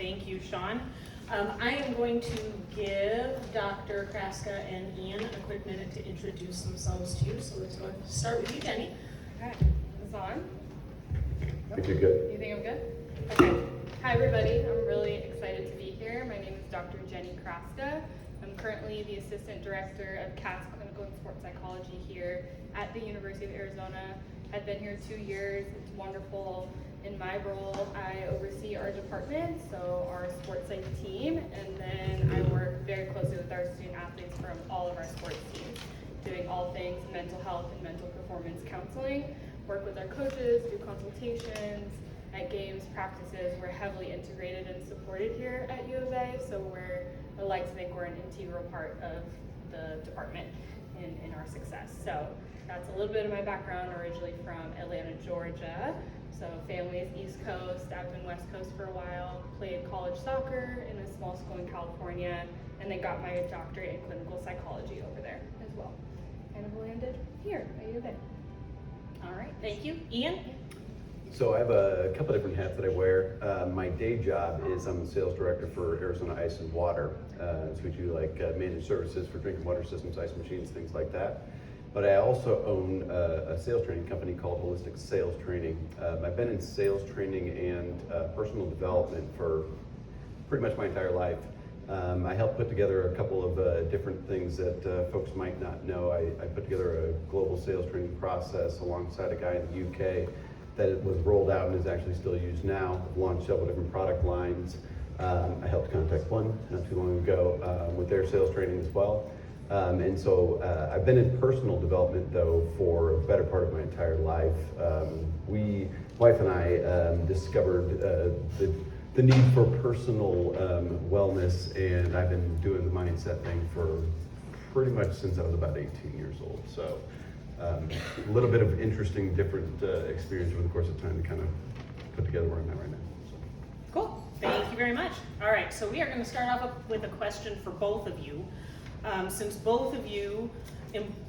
Thank you, Shawn. I am going to give Dr. Kraska and Ian a quick minute to introduce themselves to you. So let's go start with you, Jenny. Okay, is this on? I think you're good. You think I'm good? Okay. Hi everybody, I'm really excited to be here. My name is Dr. Jenny Kraska. I'm currently the Assistant Director of CATS Clinical and Sports Psychology here at the University of Arizona. I've been here 2 years, it's wonderful. In my role, I oversee our department, so our sports psych team, and then I work very closely with our student athletes from all of our sports teams, doing all things mental health and mental performance counseling, work with our coaches, do consultations, at games, practices. We're heavily integrated and supported here at U of A, so I like to think we're an integral part of the department in our success. So that's a little bit of my background, originally from Atlanta, Georgia. So family is East Coast, I've been West Coast for a while, played college soccer in a small school in California, and then got my doctorate in clinical psychology over there as well. And I've landed here at U of A. All right, thank you. Ian? So I have a couple different hats that I wear. My day job is I'm the sales director for Arizona Ice and Water. So we do like managed services for drinking water systems, ice machines, things like that. But I also own a sales training company called Holistic Sales Training. I've been in sales training and personal development for pretty much my entire life. I helped put together a couple of different things that folks might not know. I put together a global sales training process alongside a guy in the UK that was rolled out and is actually still used now. I've launched several different product lines. I helped contact one not too long ago with their sales training as well. And so I've been in personal development though for the better part of my entire life. Wife and I discovered the need for personal wellness, and I've been doing the mindset thing for pretty much since I was about 18 years old. So a little bit of interesting, different experience over the course of time to kind of put together where I'm at right now. So. Cool, thank you very much. All right, so we are gonna start off with a question for both of you. Since both of you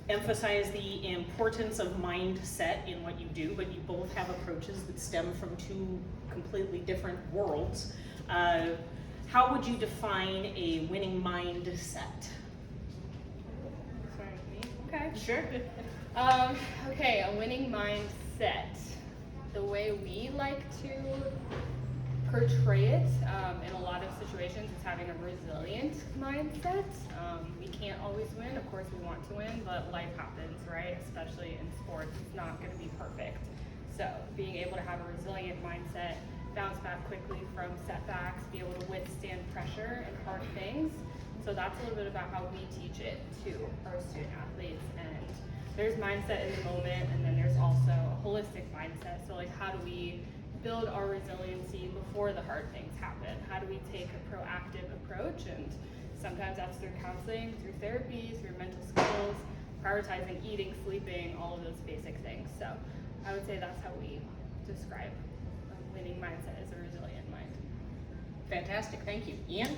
emphasize the importance of mindset in what you do, but you both have approaches that stem from two completely different worlds, how would you define a winning mindset? Sorry, me? Okay. Sure. Okay, a winning mindset. The way we like to portray it in a lot of situations is having a resilient mindset. We can't always win. Of course, we want to win, but life happens, right? Especially in sports, it's not going to be perfect. So being able to have a resilient mindset, bounce back quickly from setbacks, be able to withstand pressure and hard things. So that's a little bit about how we teach it to our student athletes. And there's mindset in the moment, and then there's also a holistic mindset. So like, how do we build our resiliency before the hard things happen? How do we take a proactive approach? And sometimes that's through counseling, through therapy, through mental skills, prioritizing eating, sleeping, all of those basic things. So I would say that's how we describe a winning mindset as a resilient mind. Fantastic, thank you. Ian?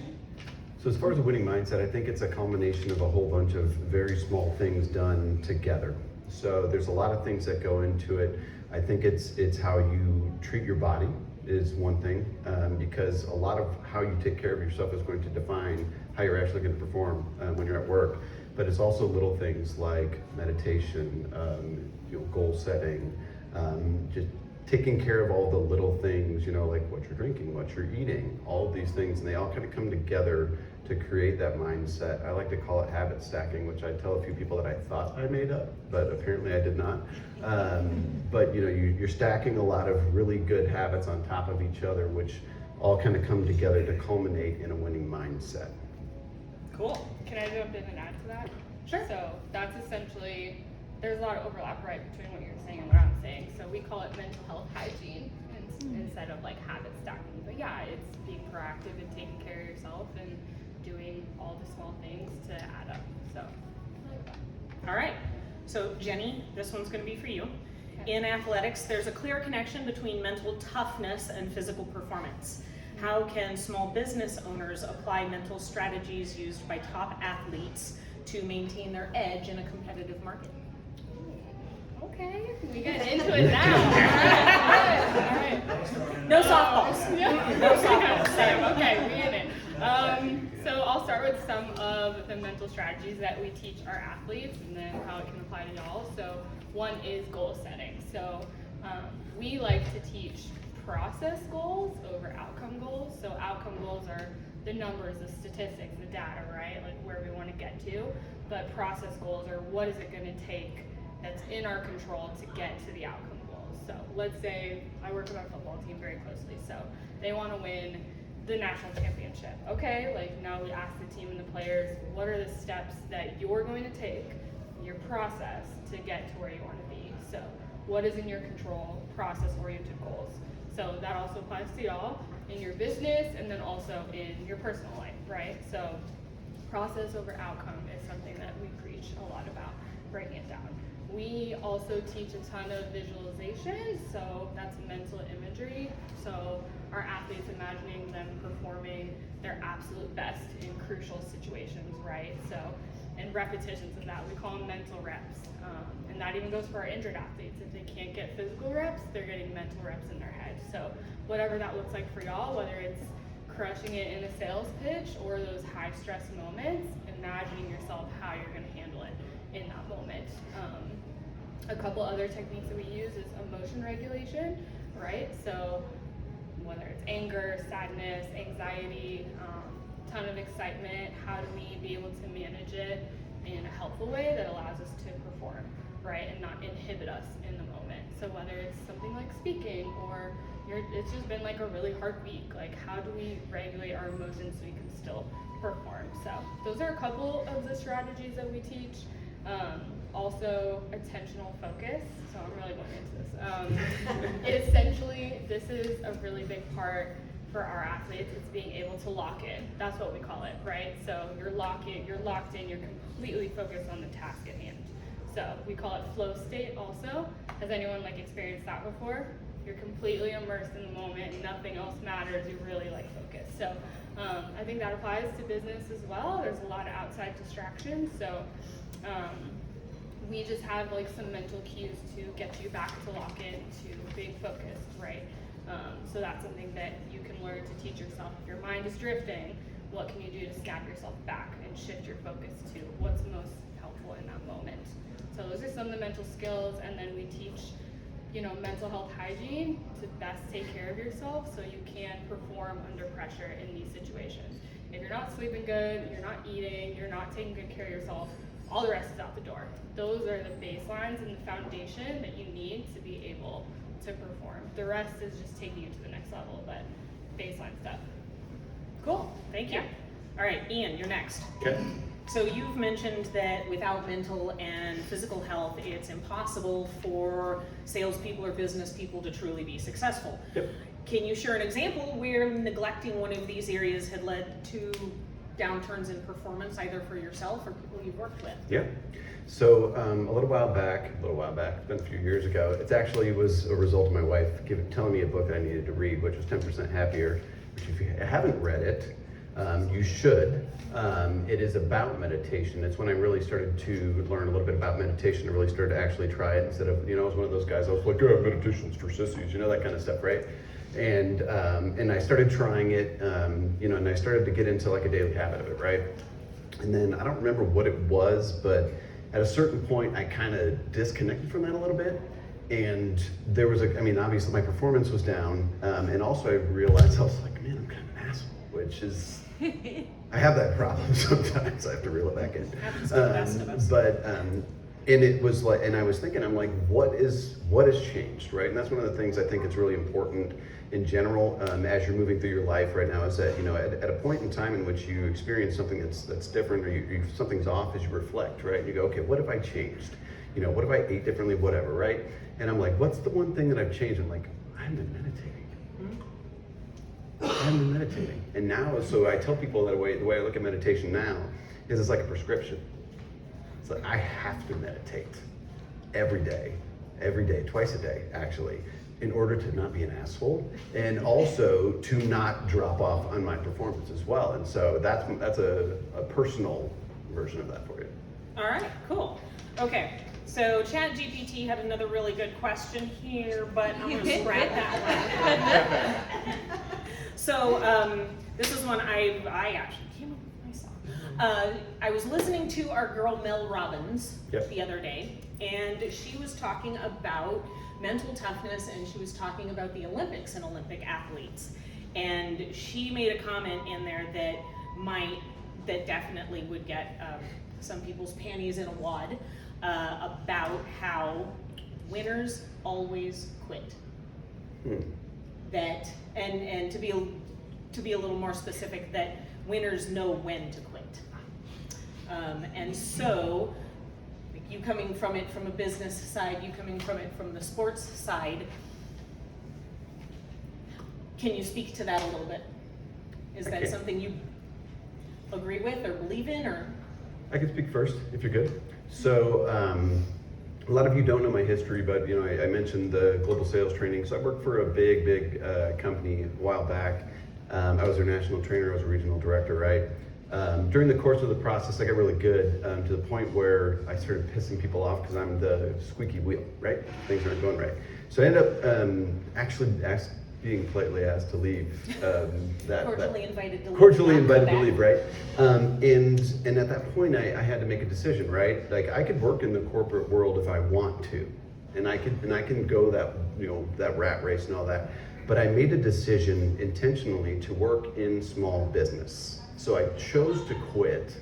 So as far as a winning mindset, I think it's a combination of a whole bunch of very small things done together. So there's a lot of things that go into it. I think it's how you treat your body is one thing, because a lot of how you take care of yourself is going to define how you're actually going to perform when you're at work. But it's also little things like meditation, goal setting, just taking care of all the little things, like what you're drinking, what you're eating, all of these things, and they all kind of come together to create that mindset. I like to call it habit stacking, which I tell a few people that I thought I made up, but apparently I did not. But you're stacking a lot of really good habits on top of each other, which all kind of come together to culminate in a winning mindset. Cool. Can I jump in and add to that? Sure. So that's essentially, there's a lot of overlap right between what you're saying and what I'm saying. So we call it mental health hygiene instead of like habit stacking. But yeah, it's being proactive and taking care of yourself and doing all the small things to add up. So I like that. All right, so Jenny, this one's gonna be for you. Okay. In athletics, there's a clear connection between mental toughness and physical performance. How can small business owners apply mental strategies used by top athletes to maintain their edge in a competitive market? Okay, we get into it now. All right. No softballs. Yeah. No softballs. Same. Okay. with some of the mental strategies that we teach our athletes and then how it can apply to y'all. So one is goal setting. So we like to teach process goals over outcome goals. So outcome goals are the numbers, the statistics, the data, right? Like where we want to get to. But process goals are what is it going to take that's in our control to get to the outcome goals. So let's say I work with our football team very closely. So they want to win the national championship. Okay, like now we ask the team and the players, what are the steps that you're going to take, your process to get to where you want to be? So what is in your control, process-oriented goals. So that also applies to y'all in your business and then also in your personal life, right? So process over outcome is something that we preach a lot about, breaking it down. We also teach a ton of visualization, so that's mental imagery. So our athletes imagining them performing their absolute best in crucial situations, right? So, and repetitions of that, we call them mental reps. And that even goes for our injured athletes. If they can't get physical reps, they're getting mental reps in their head. So whatever that looks like for y'all, whether it's crushing it in a sales pitch or those high stress moments, imagining yourself how you're gonna handle it in that moment. A couple other techniques that we use is emotion regulation, right? So whether it's anger, sadness, anxiety, ton of excitement, how do we be able to manage it in a helpful way that allows us to perform, right? And not inhibit us in the moment. So whether it's something like speaking or it's just been like a really hard week, like how do we regulate our emotions so we can still perform? So those are a couple of the strategies that we teach. Also attentional focus, so I'm really going into this. Essentially, this is a really big part for our athletes. It's being able to lock in. That's what we call it, right? So you're locked in, you're completely focused on the task at hand. So we call it flow state also. Has anyone like experienced that before? You're completely immersed in the moment, nothing else matters, you really like focus. So I think that applies to business as well. There's a lot of outside distractions, so we just have like some mental cues to get you back to lock in to being focused, right? So that's something that you can learn to teach yourself. If your mind is drifting, what can you do to snap yourself back and shift your focus to what's most helpful in that moment? So those are some of the mental skills, and then we teach, mental health hygiene to best take care of yourself so you can perform under pressure in these situations. If you're not sleeping good, you're not eating, you're not taking good care of yourself, all the rest is out the door. Those are the baselines and the foundation that you need to be able to perform. The rest is just taking you to the next level, but baseline stuff. Cool, thank you. Yeah. All right, Ian, you're next. Okay. So you've mentioned that without mental and physical health, it's impossible for salespeople or business people to truly be successful. Yep. Can you share an example where neglecting one of these areas had led to downturns in performance, either for yourself or people you've worked with? Yeah. So a little while back, it's been a few years ago, it actually was a result of my wife telling me a book I needed to read, which was 10% Happier, which if you haven't read it, you should. It is about meditation. It's when I really started to learn a little bit about meditation. I really started to actually try it instead of, I was one of those guys, I was like, oh, meditation's for sissies, that kind of stuff, right? And I started trying it, and I started to get into like a daily habit of it, right? And then I don't remember what it was, but at a certain point, I kind of disconnected from that a little bit. And there was obviously my performance was down. And also I realized, I was like, man, I'm kind of an asshole, which is, I have that problem sometimes. I have to reel it back in. Happens to the best of us. But, and it was like, and I was thinking, I'm like, what has changed, right? And that's one of the things I think it's really important in general, as you're moving through your life right now, is that, at a point in time in which you experience something that's different, or something's off, as you reflect, right? And you go, okay, what have I changed? What if I ate differently, whatever, right? And I'm like, what's the one thing that I've changed? I'm like, I've been meditating. And now, so I tell people that the way I look at meditation now is it's like a prescription. It's like I have to meditate every day, twice a day, actually, in order to not be an asshole, and also to not drop off on my performance as well. And so that's a personal version of that for you. All right, cool. Okay, so ChatGPT had another really good question here, but I'm gonna scrap that one. So this is one I actually came up with saw. I was listening to our girl Mel Robbins the other day, and she was talking about mental toughness, and she was talking about the Olympics and Olympic athletes. And she made a comment in there that definitely would get some people's panties in a wad about how winners always quit. That and to be a little more specific, that winners know when to quit. And so, you coming from it from a business side, you coming from it from the sports side, can you speak to that a little bit? Is that something you agree with or believe in, or? I can speak first, if you're good. So, a lot of you don't know my history, but I mentioned the global sales training. So I worked for a big company a while back. I was their national trainer, I was a regional director, right? During the course of the process, I got really good to the point where I started pissing people off because I'm the squeaky wheel, right? Things aren't going right. So I ended up actually being politely asked to leave. Cordially invited to leave. Cordially invited to leave, right? And at that point, I had to make a decision, right? Like, I could work in the corporate world if I want to, and I can go that rat race and all that. But I made a decision intentionally to work in small business. So I chose to quit,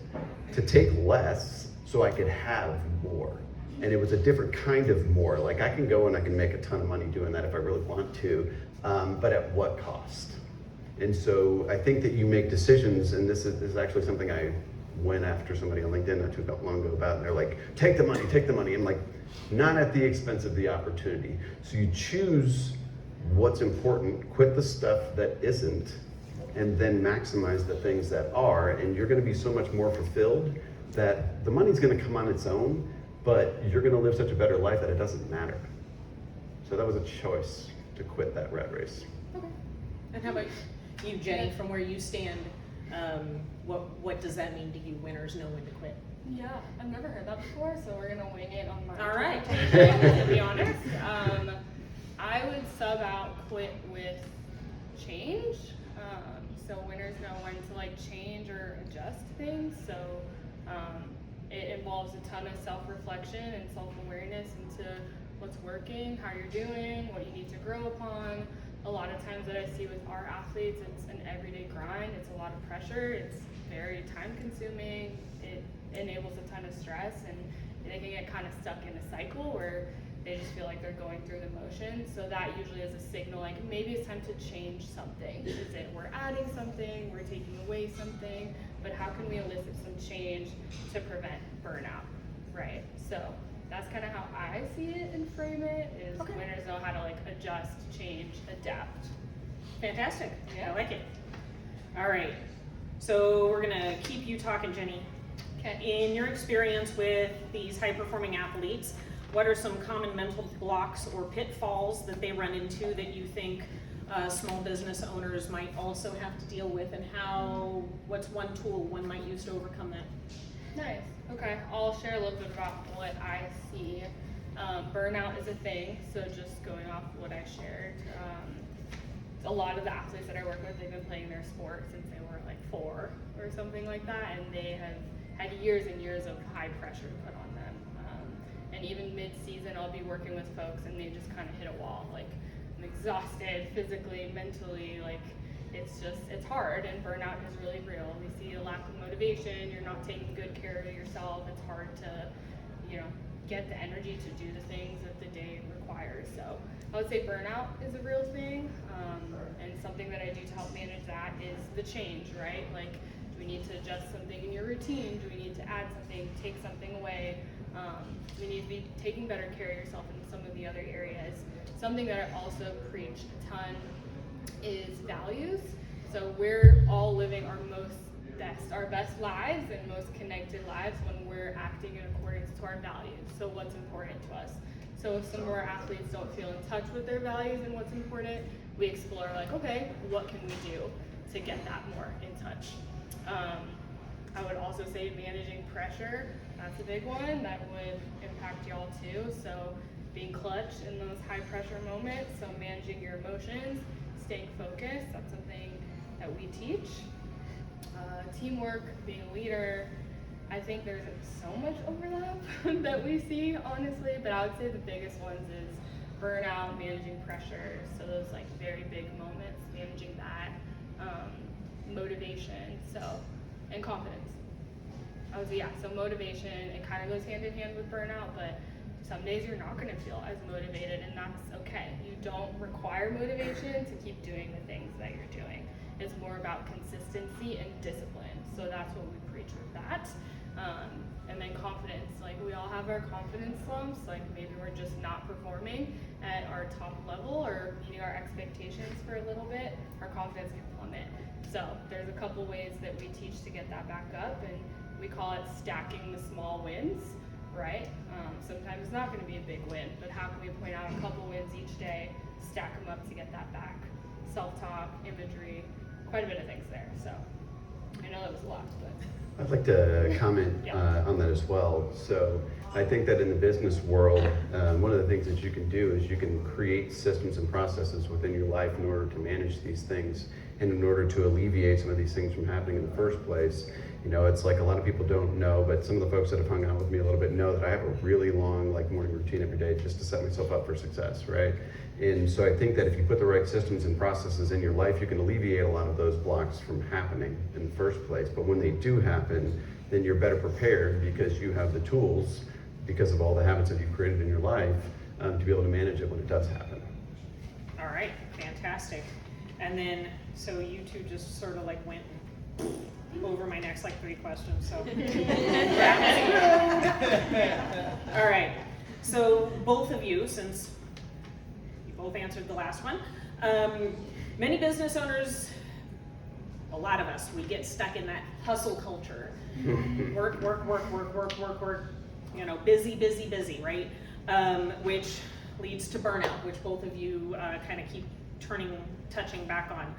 to take less so I could have more. And it was a different kind of more. Like, I can go and I can make a ton of money doing that if I really want to, but at what cost? And so I think that you make decisions, and this is actually something I went after somebody on LinkedIn not too long ago about, and they're like, take the money. I'm like, not at the expense of the opportunity. So you choose what's important, quit the stuff that isn't, and then maximize the things that are, and you're gonna be so much more fulfilled that the money's gonna come on its own, but you're gonna live such a better life that it doesn't matter. So that was a choice to quit that rat race. Okay. And how about you, Jenny, from where you stand, what does that mean to you, winners know when to quit? Yeah, I've never heard that before, so we're gonna wing it on my All right. to be honest. I would sub out quit with change. So winners know when to change or adjust things. So it involves a ton of self-reflection and self-awareness into what's working, how you're doing, what you need to grow upon. A lot of times that I see with our athletes, it's an everyday grind. It's a lot of pressure. It's very time-consuming. It enables a ton of stress, and they can get kind of stuck in a cycle where they just feel like they're going through the motions. So that usually is a signal, like maybe it's time to change something. Is it we're adding something, we're taking away something, but how can we elicit some change to prevent burnout, right? So that's kind of how I see it and frame it, is winners know how to adjust, change, adapt. Fantastic. Yeah. I like it. All right. So we're gonna keep you talking, Jenny. Okay. In your experience with these high-performing athletes, what are some common mental blocks or pitfalls that they run into that you think small business owners might also have to deal with, and what's one tool one might use to overcome that? Nice. Okay, I'll share a little bit about what I see. Burnout is a thing, so just going off what I shared. A lot of the athletes that I work with, they've been playing their sport since they were 4 or something like that, and they have had years and years of high pressure put on them. And even mid-season, I'll be working with folks and they just kind of hit a wall. I'm exhausted physically, mentally, it's hard, and burnout is really real. We see a lack of motivation, you're not taking good care of yourself, it's hard to, get the energy to do the things that the day requires. So I would say burnout is a real thing, and something that I do to help manage that is the change, right? Do we need to adjust something in your routine? Do we need to add something, take something away? We need to be taking better care of yourself in some of the other areas. Something that I also preach a ton is values. So we're all living our best lives and most connected lives when we're acting in accordance to our values. So what's important to us? So if some of our athletes don't feel in touch with their values and what's important, we explore okay, what can we do to get that more in touch? I would also say managing pressure, that's a big one that would impact y'all too. So being clutch in those high pressure moments, so managing your emotions, staying focused, that's something that we teach. teamwork, being a leader. I think there's so much overlap that we see, honestly, but I would say the biggest ones is burnout, managing pressure, so those like very big moments, managing that, motivation, and confidence. I would say, yeah, so motivation, it kind of goes hand in hand with burnout, but some days you're not gonna feel as motivated, and that's okay. You don't require motivation to keep doing the things that you're doing. It's more about consistency and discipline, so that's what we preach with that. And then confidence, like we all have our confidence slumps, like maybe we're just not performing at our top level or meeting our expectations for a little bit, our confidence can plummet. So there's a couple ways that we teach to get that back up, and we call it stacking the small wins, right? Sometimes it's not gonna be a big win, but how can we point out a couple wins each day, stack them up to get that back? Self-talk, imagery, quite a bit of things there, so I know that was a lot, but. I'd like to comment on that as well. So I think that in the business world, one of the things that you can do is you can create systems and processes within your life in order to manage these things and in order to alleviate some of these things from happening in the first place. You know, it's like a lot of people don't know, but some of the folks that have hung out with me a little bit know that I have a really long morning routine every day just to set myself up for success, right? And so I think that if you put the right systems and processes in your life, you can alleviate a lot of those blocks from happening in the first place. But when they do happen, then you're better prepared because you have the tools, because of all the habits that you've created in your life, to be able to manage it when it does happen. All right, fantastic. And then, so you two just sort of like went over my next like 3 questions, so. All right, so both of you, since you both answered the last one, many business owners, a lot of us, we get stuck in that hustle culture. Work, you know, busy, right? Which leads to burnout, which both of you kind of keep touching back on.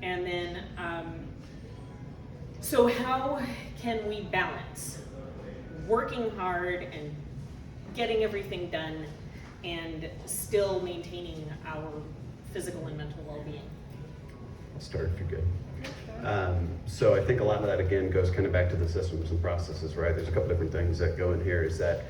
And then, so how can we balance working hard and getting everything done and still maintaining our physical and mental well-being? I'll start if you're good. So I think a lot of that again goes kind of back to the systems and processes, right? There's a couple different things that go in here. Is that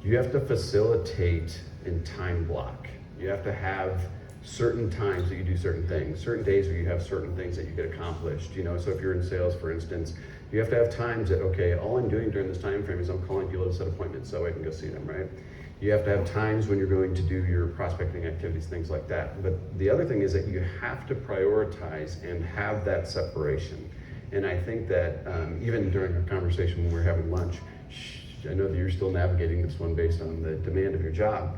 you have to facilitate and time block. You have to have certain times that you do certain things, certain days where you have certain things that you get accomplished. You know, so if you're in sales, for instance, you have to have times that, okay, all I'm doing during this time frame is I'm calling people to set appointments so I can go see them, right? You have to have times when you're going to do your prospecting activities, things like that. But the other thing is that you have to prioritize and have that separation. And I think that even during our conversation when we were having lunch, I know that you're still navigating this one based on the demand of your job,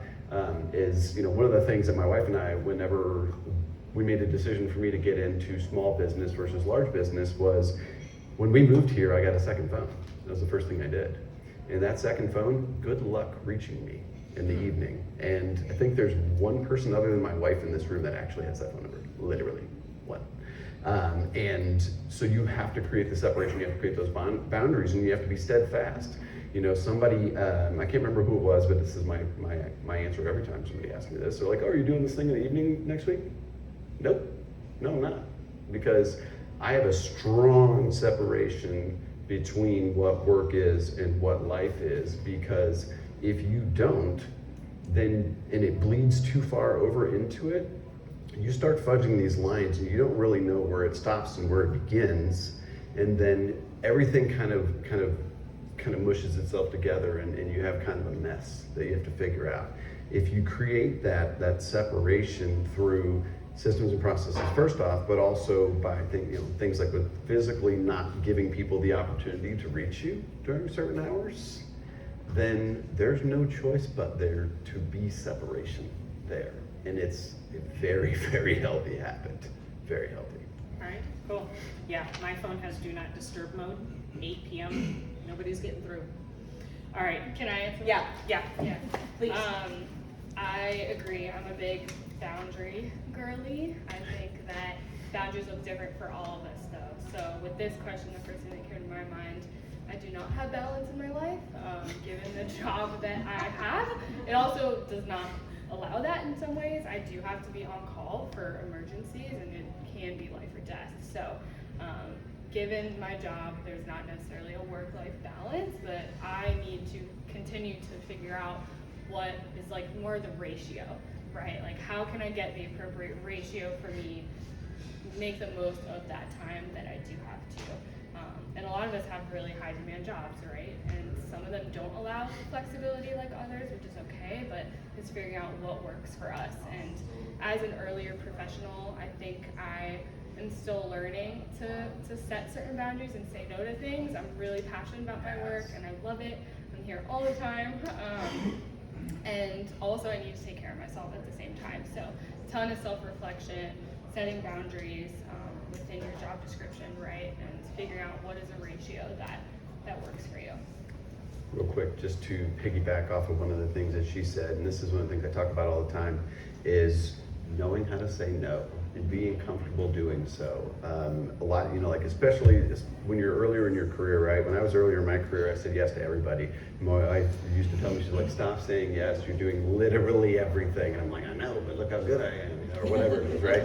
is, you know, one of the things that my wife and I, whenever we made a decision for me to get into small business versus large business, was when we moved here, I got a second phone. That was the first thing I did. And that second phone, good luck reaching me in the evening. And I think there's one person other than my wife in this room that actually has that phone number, literally one. And so you have to create the separation, you have to create those boundaries, and you have to be steadfast. You know, somebody, I can't remember who it was, but this is my answer every time somebody asks me this. They're like, oh, are you doing this thing in the evening next week? Nope, no, I'm not. Because I have a strong separation between what work is and what life is, because if you don't, then, and it bleeds too far over into it, you start fudging these lines and you don't really know where it stops and where it begins, and then everything kind of mushes itself together, and you have kind of a mess that you have to figure out. If you create that separation through systems and processes first off, but also by things like with physically not giving people the opportunity to reach you during certain hours, then there's no choice but there to be separation there. And it's a very, very healthy habit, very healthy. All right, cool. Yeah, my phone has do not disturb mode, 8 p.m., nobody's getting through. All right. Can I answer? Yeah, please. I agree, I'm a big boundary girly. I think that boundaries look different for all of us though. So with this question, the first thing that came to my mind, I do not have balance in my life, given the job that I have. It also does not allow that in some ways. I do have to be on call for emergencies, and it can be life or death. So given my job, there's not necessarily a work-life balance, but I need to continue to figure out what is like more the ratio, right? Like how can I get the appropriate ratio for me, make the most of that time that I do have to. And a lot of us have really high demand jobs, right? And some of them don't allow flexibility like others, which is okay, but it's figuring out what works for us. And as an earlier professional, I think I am still learning to set certain boundaries and say no to things. I'm really passionate about my work and I love it. I'm here all the time. And also I need to take care of myself at the same time. So a ton of self-reflection, setting boundaries within your job description, right? And figuring out what is a ratio that works for you. Real quick, just to piggyback off of one of the things that she said, and this is one of the things I talk about all the time, is knowing how to say no and being comfortable doing so. A lot, like especially when you're earlier in your career, right? When I was earlier in my career, I said yes to everybody. My wife used to tell me, she's like, stop saying yes, you're doing literally everything. And I'm like, I know, but look how good I am, or whatever it is, right?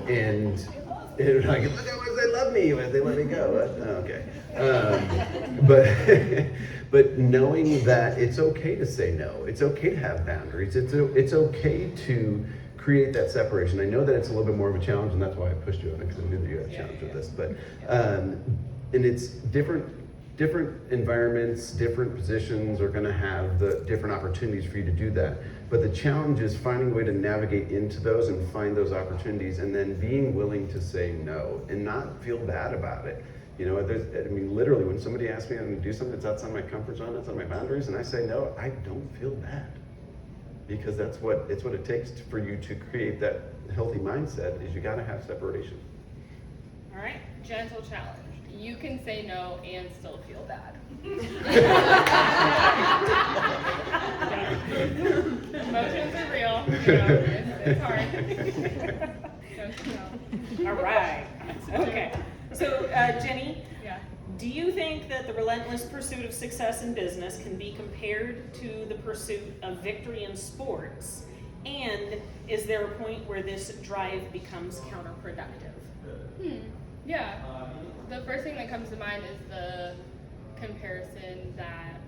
And like, look how much they love me when they let me go. Okay. But knowing that it's okay to say no, it's okay to have boundaries, it's okay to create that separation. I know that it's a little bit more of a challenge, and that's why I pushed you on it, because I knew that you had a challenge with this. But and it's different environments, different positions are going to have the different opportunities for you to do that. But the challenge is finding a way to navigate into those and find those opportunities, and then being willing to say no and not feel bad about it. Literally, when somebody asks me to do something that's outside my comfort zone, outside my boundaries, and I say no, I don't feel bad. Because it's what it takes for you to create that healthy mindset, is you got to have separation. All right. Gentle challenge. You can say no and still feel bad. Emotions are real. It's hard. All right. Okay. So, Jenny, Yeah. do you think that the relentless pursuit of success in business can be compared to the pursuit of victory in sports? And is there a point where this drive becomes counterproductive? Yeah. The first thing that comes to mind is the comparison that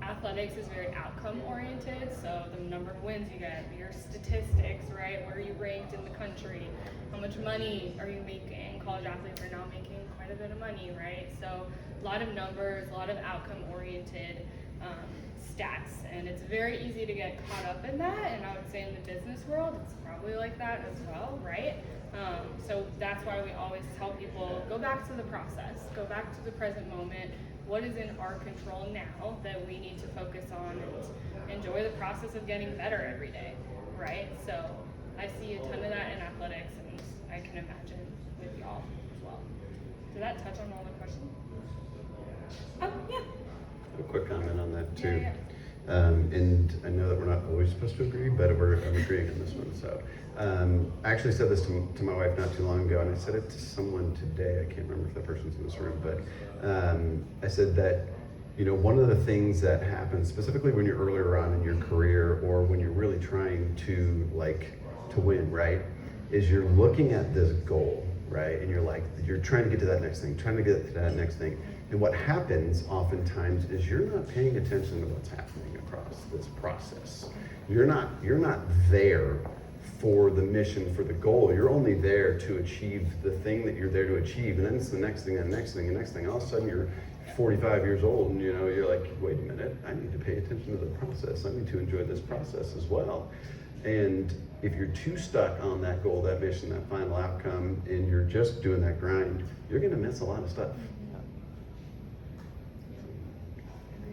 athletics is very outcome oriented. So the number of wins you get, your statistics, right? Where are you ranked in the country? How much money are you making? College athletes are now making quite a bit of money, right? So a lot of numbers, a lot of outcome oriented stats, and it's very easy to get caught up in that. And I would say in the business world, it's probably like that as well, right? So that's why we always tell people, go back to the process, go back to the present moment. What is in our control now that we need to focus on and enjoy the process of getting better every day, right? So I see a ton of that in athletics, and I can imagine with y'all as well. Did that touch on all the questions? Yeah. A quick comment on that too. Yeah. And I know that we're not always supposed to agree, but I'm agreeing on this one. So I actually said this to my wife not too long ago, and I said it to someone today. I can't remember if that person's in this room, but I said that, one of the things that happens, specifically when you're earlier on in your career, or when you're really trying to win, right, is you're looking at this goal, right, and you're trying to get to that next thing, and what happens oftentimes is you're not paying attention to what's happening across this process. You're not there for the mission, for the goal. You're only there to achieve the thing that you're there to achieve, and then it's the next thing, and next thing, and next thing. All of a sudden you're 45 years old, and you're like, wait a minute, I need to pay attention to the process. I need to enjoy this process as well. And if you're too stuck on that goal, that mission, that final outcome, and you're just doing that grind, you're gonna miss a lot of stuff.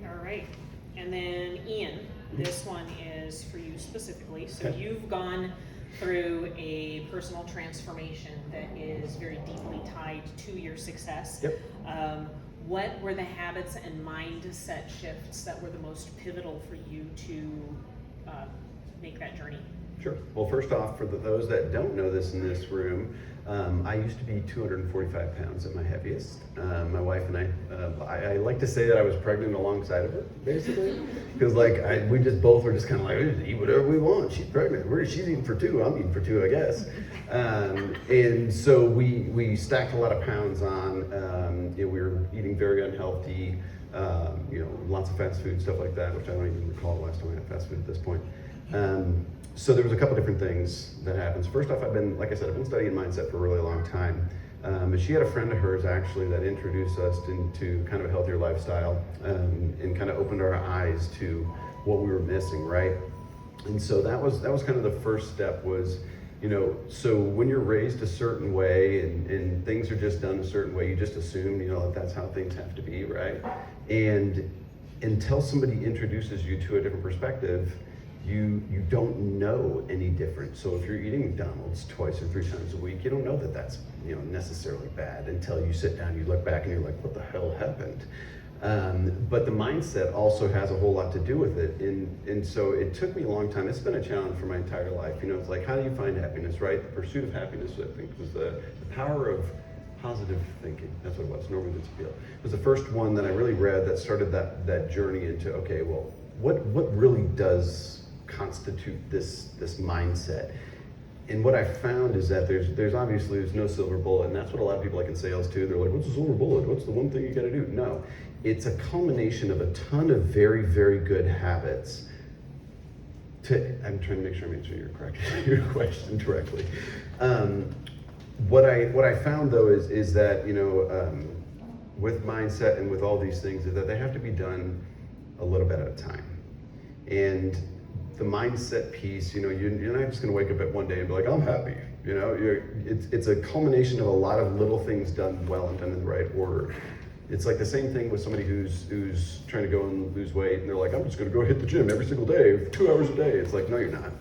All right. And then Ian, this one is for you specifically. So Okay. you've gone through a personal transformation that is very deeply tied to your success. Yep. What were the habits and mindset shifts that were the most pivotal for you to make that journey? Sure. Well, first off, for those that don't know this in this room, I used to be 245 pounds at my heaviest. My wife and I like to say that I was pregnant alongside of her, basically, because we just both were just kind of like, we just eat whatever we want. She's pregnant. She's eating for two. I'm eating for two, I guess. And so we stacked a lot of pounds on. We were eating very unhealthy. Lots of fast food, stuff like that, which I don't even recall the last time I had fast food at this point. So there was a couple different things that happens. First off, I've been studying mindset for a really long time. But she had a friend of hers actually that introduced us into kind of a healthier lifestyle, and kind of opened our eyes to what we were missing, right? And so that was kind of the first step was, so when you're raised a certain way and things are just done a certain way, you just assume, that that's how things have to be, right? And until somebody introduces you to a different perspective, you don't know any different. So if you're eating McDonald's twice or 3 times a week, you don't know that that's necessarily bad until you sit down, you look back, and you're like, what the hell happened? But the mindset also has a whole lot to do with it. And so it took me a long time. It's been a challenge for my entire life. It's like, how do you find happiness, right? The pursuit of happiness, I think, was the power of positive thinking. That's what it was, Norman Vincent. It was the first one that I really read that started that journey into, okay, well, what really does constitute this mindset? And what I found is that there's obviously no silver bullet, and that's what a lot of people like in sales too. They're like, what's the silver bullet? What's the one thing you got to do? No, it's a culmination of a ton of very, very good habits. I'm trying to make sure I'm answering your question directly. What I found though is that with mindset and with all these things is that they have to be done a little bit at a time. And the mindset piece, you're not just going to wake up at one day and be like, I'm happy. It's a culmination of a lot of little things done well and done in the right order. It's like the same thing with somebody who's trying to go and lose weight, and they're like, I'm just going to go hit the gym every single day, 2 hours a day. It's like, no, you're not.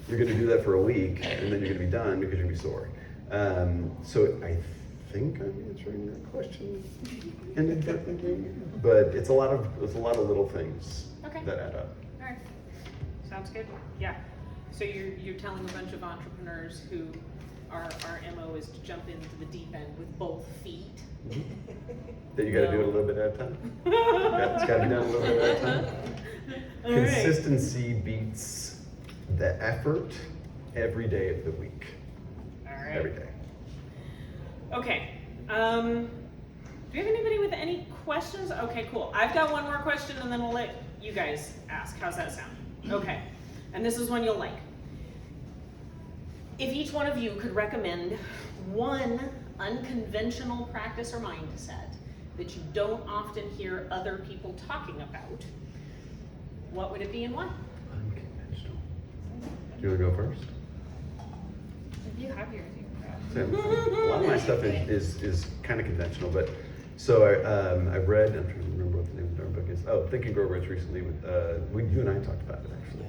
You're going to do that for a week, and then you're going to be done because you're going to be sore. So I think I'm answering your question inadvertently, but it's a lot of little things that add up. All right. Sounds good. Yeah. So you're telling a bunch of entrepreneurs who our MO is to jump into the deep end with both feet. That you got to do it a little bit at a time. It's got to be done a little bit at a time. All Consistency beats the effort every day of the week. All right. Every day. Okay. Do we have anybody with any questions? Okay, cool. I've got one more question, and then we'll let you guys ask. How's that sound? Okay. And this is one you'll like. If each one of you could recommend one unconventional practice or mindset that you don't often hear other people talking about, what would it be and why? Unconventional. Do you want to go first? If you have yours, you can go. A lot of my stuff is kind of conventional, but so I read, I'm trying to remember what the name of the book is. Oh, Think and Grow Rich recently with, you and I talked about it actually.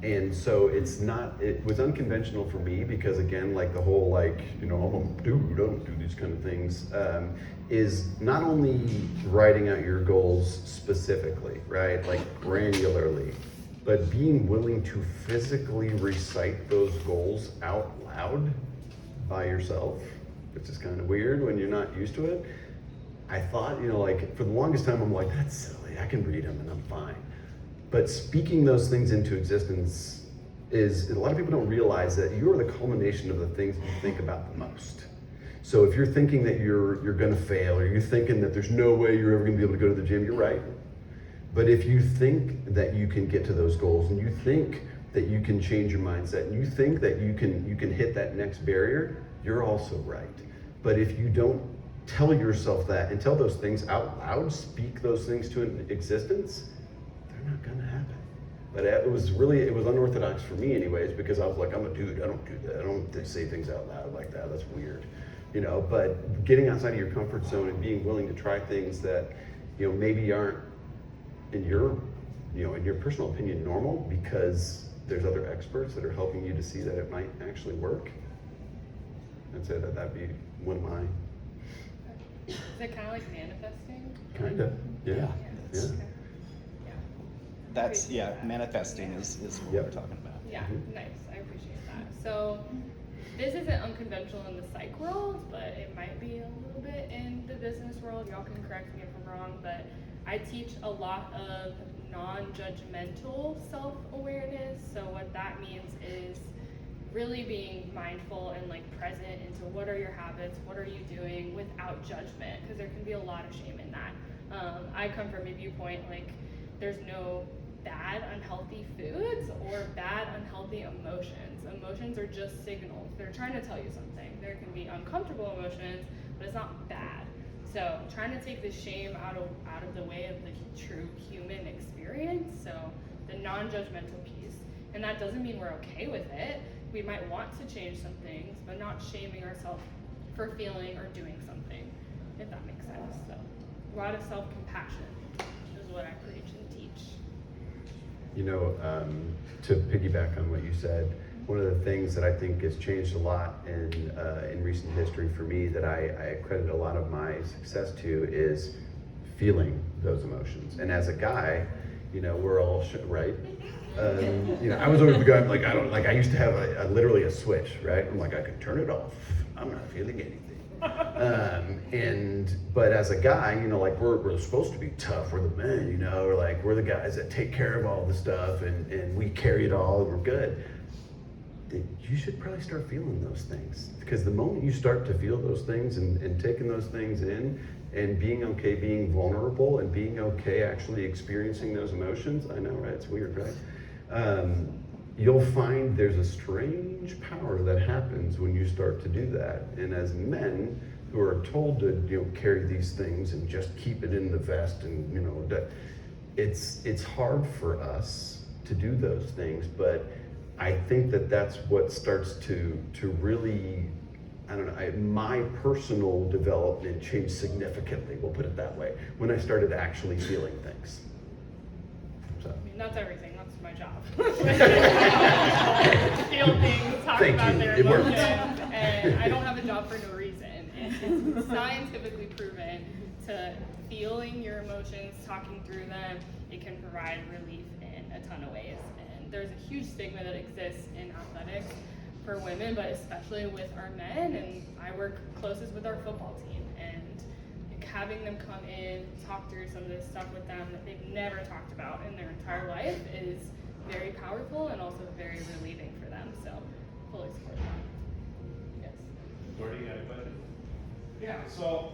And so it was unconventional for me because again, like the whole I'm a dude, I don't do these kind of things, is not only writing out your goals specifically, right, like granularly, but being willing to physically recite those goals out loud by yourself, which is kind of weird when you're not used to it. I thought, for the longest time, I'm like, that's silly, I can read them and I'm fine. But speaking those things into existence is, a lot of people don't realize that you're the culmination of the things that you think about the most. So if you're thinking that you're gonna fail, or you're thinking that there's no way you're ever gonna be able to go to the gym, you're right. But if you think that you can get to those goals, and you think that you can change your mindset, and you think that you can hit that next barrier, you're also right. But if you don't tell yourself that and tell those things out loud, speak those things to an existence, they're not gonna happen. But it was unorthodox for me anyways, because I was like, I'm a dude, I don't do that. I don't say things out loud like that, that's weird. But getting outside of your comfort zone and being willing to try things that, maybe aren't in your personal opinion normal, because there's other experts that are helping you to see that it might actually work. I'd say that'd be one of mine. Is it kind of like manifesting? Kind of, yeah. Manifesting is what we're talking about. Yeah, nice. I appreciate that. So, this isn't unconventional in the psych world, but it might be a little bit in the business world. Y'all can correct me if I'm wrong, but I teach a lot of non-judgmental self-awareness. So what that means is really being mindful and like present into what are your habits, what are you doing without judgment, because there can be a lot of shame in that. I come from a viewpoint like there's no bad unhealthy foods or bad unhealthy emotions. Emotions are just signals. They're trying to tell you something. There can be uncomfortable emotions, but it's not bad. So trying to take the shame out of the way of the true human experience. So the non-judgmental piece. And that doesn't mean we're okay with it. We might want to change some things, but not shaming ourselves for feeling or doing something, if that makes sense. So a lot of self-compassion is what I preach and teach. You know, to piggyback on what you said, one of the things that I think has changed a lot in recent history for me that I credit a lot of my success to is feeling those emotions. And as a guy, you know, we're all right. You know, I was always the guy I used to have literally a switch, right? I'm like, I could turn it off. I'm not feeling anything. But as a guy, you know, like we're supposed to be tough. We're the men, you know, or like we're the guys that take care of all the stuff and we carry it all and we're good. You should probably start feeling those things, because the moment you start to feel those things and taking those things in and being okay, being vulnerable and being okay actually experiencing those emotions, I know, right? It's weird, right? You'll find there's a strange power that happens when you start to do that. And as men who are told to, you know, carry these things and just keep it in the vest and, you know, it's hard for us to do those things, but I think that that's what starts to really, I don't know, my personal development changed significantly, we'll put it that way, when I started actually feeling things. So. I mean, that's everything, that's my job. Feel things, talk about their emotions, and I don't have a job for no reason. And it's scientifically proven to feeling your emotions, talking through them, it can provide relief in a ton of ways. There's a huge stigma that exists in athletics for women, but especially with our men, and I work closest with our football team, and having them come in, talk through some of this stuff with them that they've never talked about in their entire life is very powerful and also very relieving for them, so fully support that. Yes. Gordy, you got a question? Yeah, so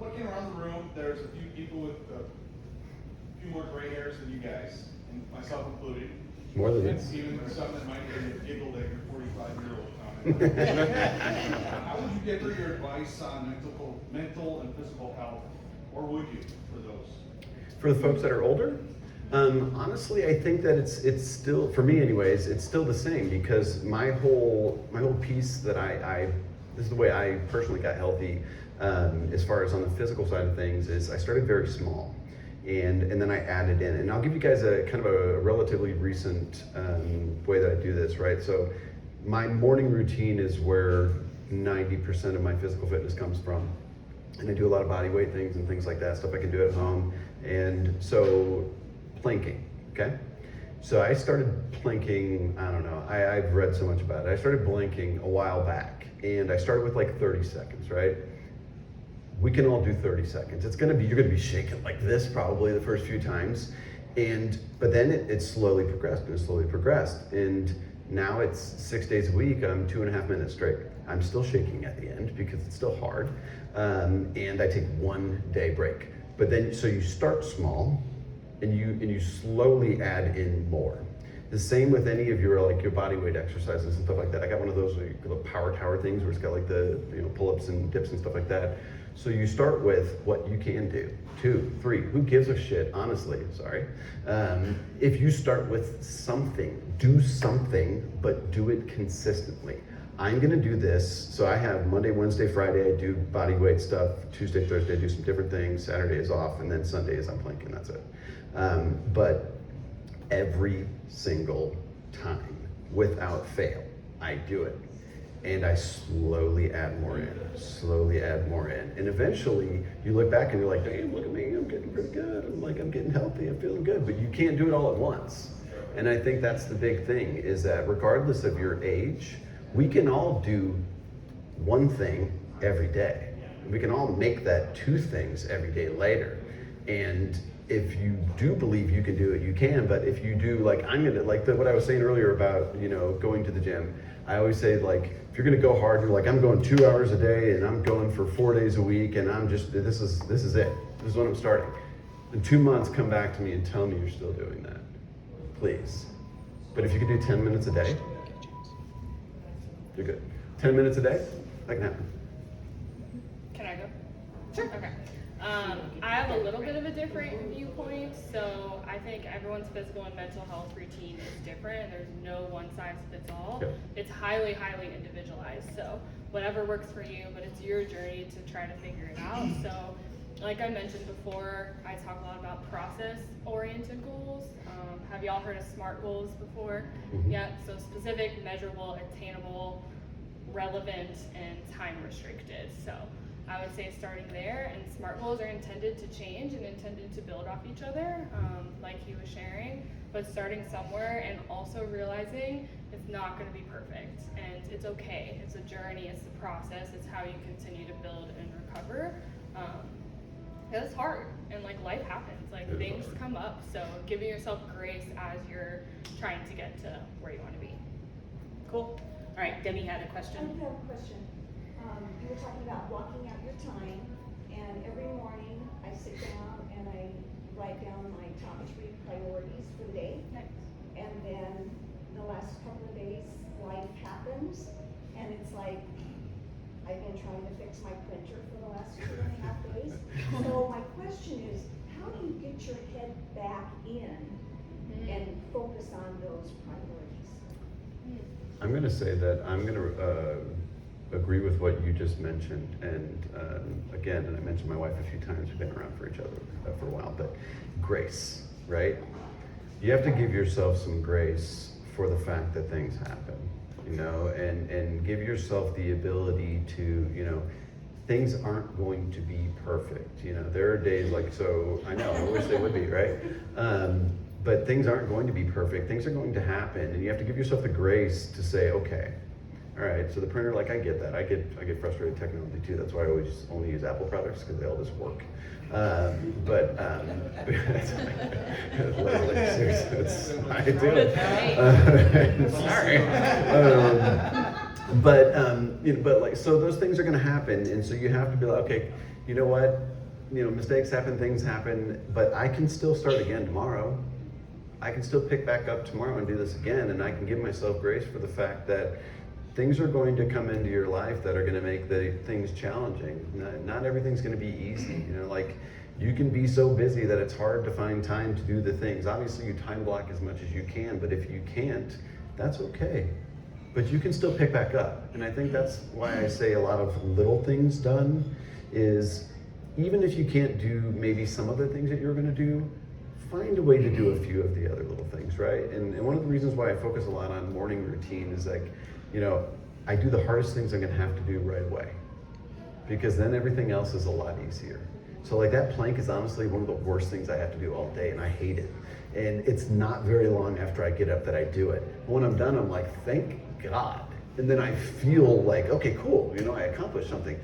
looking around the room, there's a few people with a few more gray hairs than you guys, and myself included. More than And even some that might get giggled at your 45-year-old comment. How would you differ your advice on mental and physical health, or would you for those? For the folks that are older, honestly, I think that it's still, for me anyways, it's still the same, because my whole piece that this is the way I personally got healthy, as far as on the physical side of things, is I started very small. And then I added in, and I'll give you guys a kind of a relatively recent way that I do this, right? So my morning routine is where 90% of my physical fitness comes from. And I do a lot of body weight things and things like that, stuff I can do at home. And so planking, okay? So I started planking, I don't know, I've read so much about it. I started planking a while back, and I started with like 30 seconds, right? We can all do 30 seconds. You're gonna be shaking like this probably the first few times. But then it slowly progressed. And now it's 6 days a week, I'm 2.5 minutes straight. I'm still shaking at the end because it's still hard. And I take 1 day break. But then, so you start small and you slowly add in more. The same with any of your body weight exercises and stuff like that. I got one of those little power tower things where it's got like the pull-ups and dips and stuff like that. So you start with what you can do. 2, 3, who gives a shit, honestly, sorry. If you start with something, do something, but do it consistently. I'm gonna do this, so I have Monday, Wednesday, Friday, I do body weight stuff. Tuesday, Thursday, I do some different things. Saturday is off, and then Sunday is I'm planking, that's it. But every single time, without fail, I do it. And I slowly add more in. And eventually you look back and you're like, damn, look at me, I'm getting pretty good. I'm getting healthy, I'm feeling good, but you can't do it all at once. And I think that's the big thing, is that regardless of your age we can all do one thing every day. We can all make that two things every day later. And if you do believe you can do it, you can. But if you do, like what I was saying earlier about, going to the gym, I always say, like, if you're gonna go hard, you're like, I'm going 2 hours a day and I'm going for 4 days a week and I'm just, this is it. This is when I'm starting. In 2 months, come back to me and tell me you're still doing that, please. But if you can do 10 minutes a day, you're good. 10 minutes a day, that can happen. Can I go? Sure. Okay. I have a little bit of a different viewpoint. So I think everyone's physical and mental health routine is different. There's no one size fits all. Yep. It's highly, highly individualized. So whatever works for you, but it's your journey to try to figure it out. So like I mentioned before, I talk a lot about process-oriented goals. Have y'all heard of SMART goals before? Mm-hmm. Yeah, so specific, measurable, attainable, relevant, and time restricted. So I would say starting there, and SMART goals are intended to change and intended to build off each other, like he was sharing, but starting somewhere and also realizing it's not going to be perfect, and it's okay. It's a journey, it's the process, it's how you continue to build and recover. It's hard, and like life happens, like things come up, so giving yourself grace as you're trying to get to where you want to be. Cool. All right, Debbie had a I question. have a question. You were talking about blocking out your time, and every morning I sit down and I write down my top 3 priorities for the day. Nice. And then the last couple of days, life happens, and it's like, I've been trying to fix my printer for the last 2.5 days. So my question is, how do you get your head back in and focus on those priorities? I'm going to say that I'm going to agree with what you just mentioned. And again, and I mentioned my wife a few times, we've been around for each other for a while, but grace, right? You have to give yourself some grace for the fact that things happen, and give yourself the ability to, things aren't going to be perfect. There are days so I know, I wish they would be, right? But things aren't going to be perfect. Things are going to happen, and you have to give yourself the grace to say, okay, all right, so the printer, I get that. I get frustrated with technology too. That's why I always only use Apple products, because they all just work. Literally, seriously, that's why I do it. Sorry. So those things are going to happen, and so you have to be like, okay, you know what? Mistakes happen, things happen, but I can still start again tomorrow. I can still pick back up tomorrow and do this again, and I can give myself grace for the fact that things are going to come into your life that are going to make the things challenging. Not everything's going to be easy. You can be so busy that it's hard to find time to do the things. Obviously, you time block as much as you can, but if you can't, that's okay. But you can still pick back up. And I think that's why I say a lot of little things done is, even if you can't do maybe some of the things that you're going to do, find a way to do a few of the other little things, right? And one of the reasons why I focus a lot on morning routine is I do the hardest things I'm gonna have to do right away, because then everything else is a lot easier. So that plank is honestly one of the worst things I have to do all day, and I hate it. And it's not very long after I get up that I do it. When I'm done, I'm like, thank God. And then I feel like, okay, cool, I accomplished something.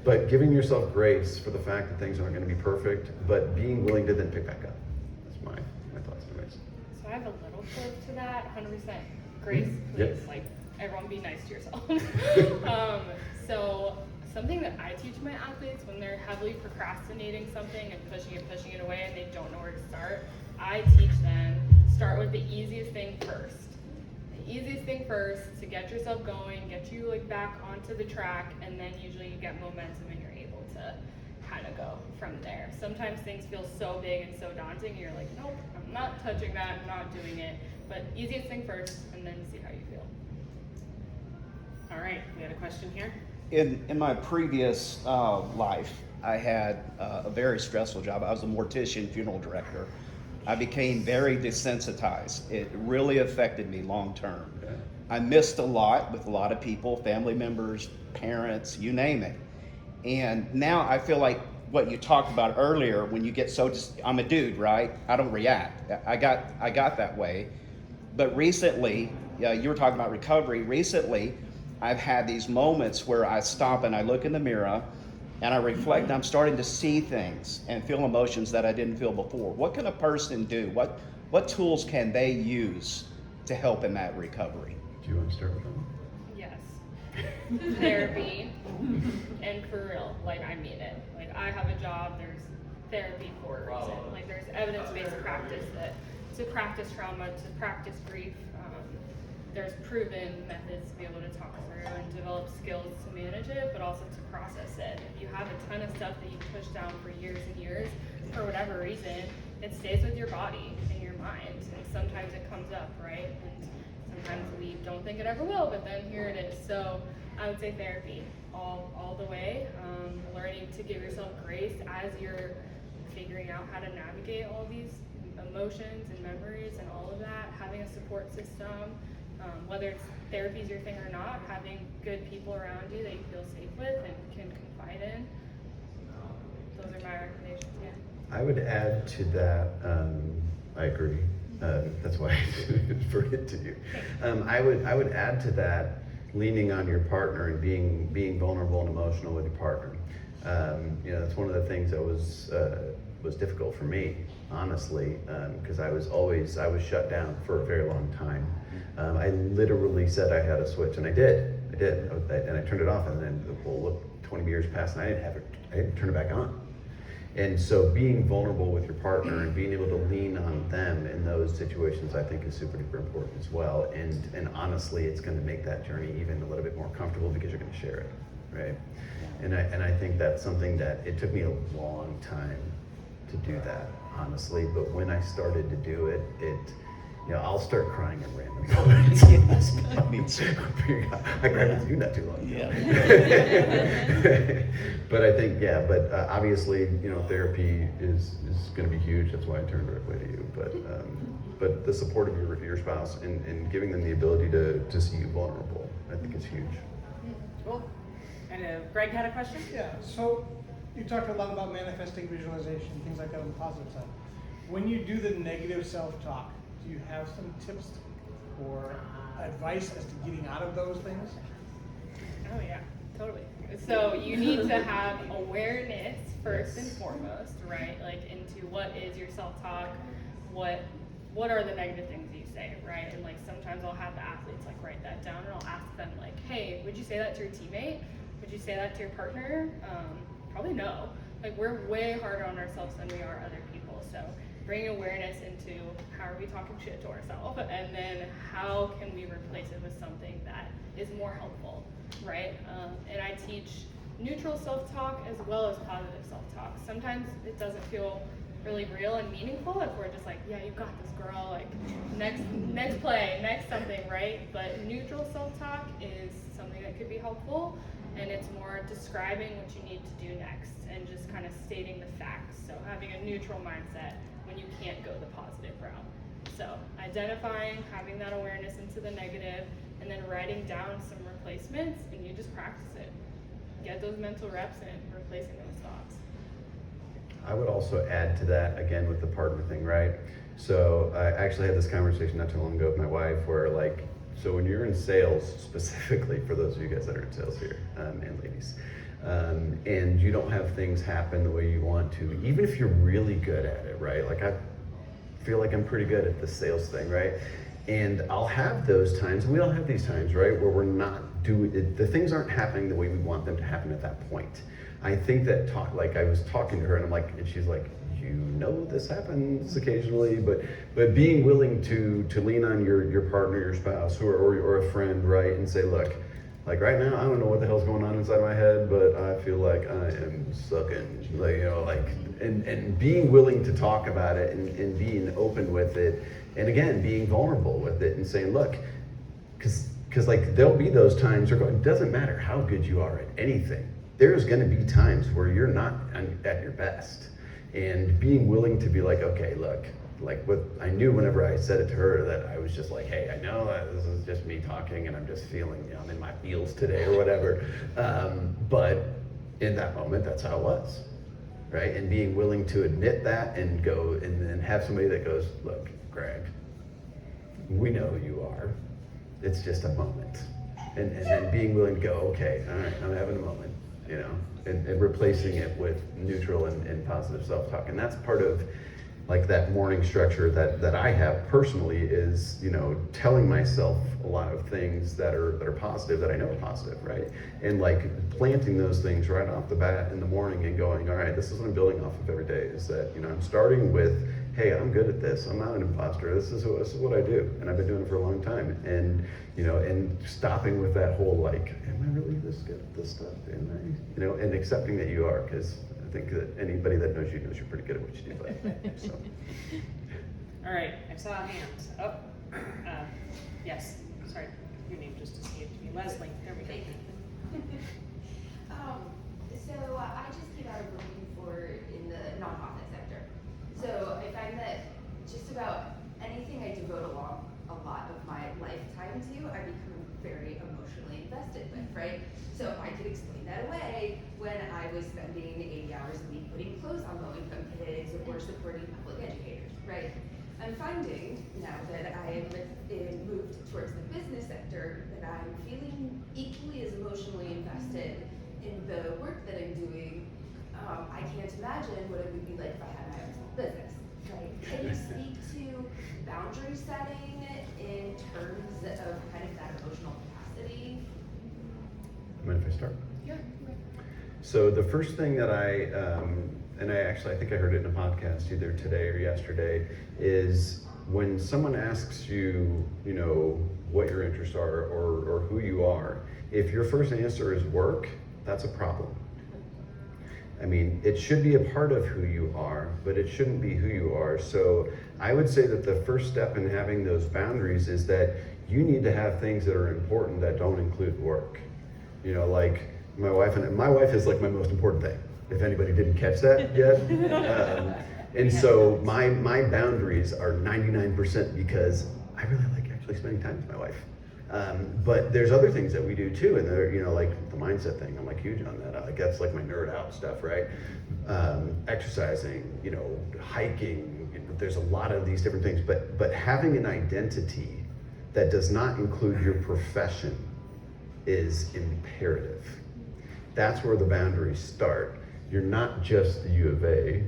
But giving yourself grace for the fact that things aren't gonna be perfect, but being willing to then pick back up. That's my thoughts anyways. So I have a little twist to that. 100% grace, please. Yep. Everyone be nice to yourself. So something that I teach my athletes when they're heavily procrastinating something and pushing it away and they don't know where to start, I teach them, start with the easiest thing first. The easiest thing first to get yourself going, get you back onto the track, and then usually you get momentum and you're able to kind of go from there. Sometimes things feel so big and so daunting, and you're like, nope, I'm not touching that, I'm not doing it. But easiest thing first, and then see how you feel. All right, we had a question here. In my previous life, I had a very stressful job. I was a mortician, funeral director. I became very desensitized. It really affected me long term. Okay. I missed a lot with a lot of people, family members, parents, you name it. And now I feel like what you talked about earlier, when you get so, I'm a dude, right? I don't react. I got that way. But recently, you were talking about recovery. Recently, I've had these moments where I stop and I look in the mirror and I reflect, and I'm starting to see things and feel emotions that I didn't feel before. What can a person do? What tools can they use to help in that recovery? Do you want to start with that? Yes. Therapy. And for real, like I mean it. Like I have a job, there's therapy for a reason. Like there's evidence-based practice to practice trauma, to practice grief. There's proven methods to be able to talk through and develop skills to manage it, but also to process it. If you have a ton of stuff that you push down for years and years, for whatever reason, it stays with your body and your mind. And sometimes it comes up, right? And sometimes we don't think it ever will, but then here it is. So I would say therapy all the way. Learning to give yourself grace as you're figuring out how to navigate all these emotions and memories and all of that. Having a support system. Whether it's therapy is your thing or not, having good people around you that you feel safe with and can confide in. Those are my recommendations, yeah. I would add to that, I agree. That's why I referred it to you. I would add to that leaning on your partner and being vulnerable and emotional with your partner. That's one of the things that was difficult for me, honestly, because I was shut down for a very long time. I literally said I had a switch, and I did, and I turned it off, and then, well, look, 20 years passed, and I didn't turn it back on. And so being vulnerable with your partner and being able to lean on them in those situations, I think is super duper important as well. And honestly, it's going to make that journey even a little bit more comfortable because you're going to share it, right? And I think that's something that it took me a long time to do that, honestly. But when I started to do it, I'll start crying at random moments. I cried with you not too long ago. Yeah. But I think, obviously, therapy is going to be huge. That's why I turned directly to you. But the support of your spouse and giving them the ability to see you vulnerable, I think is huge. Cool. And Greg had a question? Yeah, so you talked a lot about manifesting visualization, things like that on the positive side. When you do the negative self-talk, do you have some tips or advice as to getting out of those things? Oh yeah, totally. So you need to have awareness first and foremost, right? Like into what is your self-talk, what are the negative things that you say, right? And like sometimes I'll have the athletes like write that down, and I'll ask them like, hey, would you say that to your teammate? Would you say that to your partner? Probably no. Like we're way harder on ourselves than we are other people. So bring awareness into how are we talking shit to ourselves, and then how can we replace it with something that is more helpful, right? And I teach neutral self-talk as well as positive self-talk. Sometimes it doesn't feel really real and meaningful if we're just like, yeah, you got this, girl, like next play, next something, right? But neutral self-talk is something that could be helpful, and it's more describing what you need to do next and just kind of stating the facts. So having a neutral mindset when you can't go the positive route. So identifying, having that awareness into the negative, and then writing down some replacements, and you just practice it. Get those mental reps in replacing those thoughts. I would also add to that, again, with the partner thing, right? So I actually had this conversation not too long ago with my wife where so when you're in sales, specifically for those of you guys that are in sales here, and ladies, and you don't have things happen the way you want to, even if you're really good at it, right? Like I feel like I'm pretty good at the sales thing, right? And I'll have those times, and we all have these times, right, where we're not doing it, the things aren't happening the way we want them to happen at that point. I think that I was talking to her, and she's like, this happens occasionally, but being willing to lean on your partner, your spouse, or a friend, right, and say, look, like right now, I don't know what the hell's going on inside my head, but I feel like I am sucking, and being willing to talk about it and being open with it, and again, being vulnerable with it and saying, look, because there'll be those times, it doesn't matter how good you are at anything, there's going to be times where you're not at your best. And being willing to be like, okay, look, like what I knew whenever I said it to her, that I was just like, hey, I know that this is just me talking and I'm just feeling, I'm in my feels today or whatever. But in that moment, that's how it was, right? And being willing to admit that and go and then have somebody that goes, look, Greg, we know who you are. It's just a moment. And then being willing to go, okay, all right, I'm having a moment, you know, and replacing it with neutral and positive self-talk. And that's part of like that morning structure that I have personally is, you know, telling myself a lot of things that are positive, that I know are positive, right? And like planting those things right off the bat in the morning and going, all right, this is what I'm building off of every day, is that, you know, I'm starting with, hey, I'm good at this. I'm not an imposter. This is what I do. And I've been doing it for a long time. And, you know, and stopping with that whole like, am I really this good at this stuff? Am I, you know, and accepting that you are, because I think that anybody that knows you're pretty good at what you do. But, so. All right, I saw a hand. Oh, yes, sorry, your name just escaped me. Leslie, there we go. So I just came out of working in the nonprofit sector. So I find that just about anything I devote a lot of my lifetime to, I become very emotionally invested with, right? So I could explain that away when I was spending 80 hours a week putting clothes on low-income kids or supporting public educators, right? I'm finding now that I've moved towards the business sector that I'm feeling equally as emotionally invested in the work that I'm doing. I can't imagine what it would be like if I had my own small business, right? Can you speak to boundary setting in terms of kind of that emotional capacity? Mind if I start? Yeah. So the first thing that I think I heard it in a podcast either today or yesterday, is when someone asks you, you know, what your interests are or who you are, if your first answer is work, that's a problem. I mean, it should be a part of who you are, but it shouldn't be who you are. So I would say that the first step in having those boundaries is that you need to have things that are important that don't include work. You know, like my wife is like my most important thing, if anybody didn't catch that yet. And so my boundaries are 99% because I really like actually spending time with my wife. But there's other things that we do too, and they're, you know, like the mindset thing, I'm like huge on that. Like that's like my nerd out stuff, right? Exercising, you know, hiking, you know, there's a lot of these different things, but having an identity that does not include your profession is imperative. That's where the boundaries start. You're not just the U of A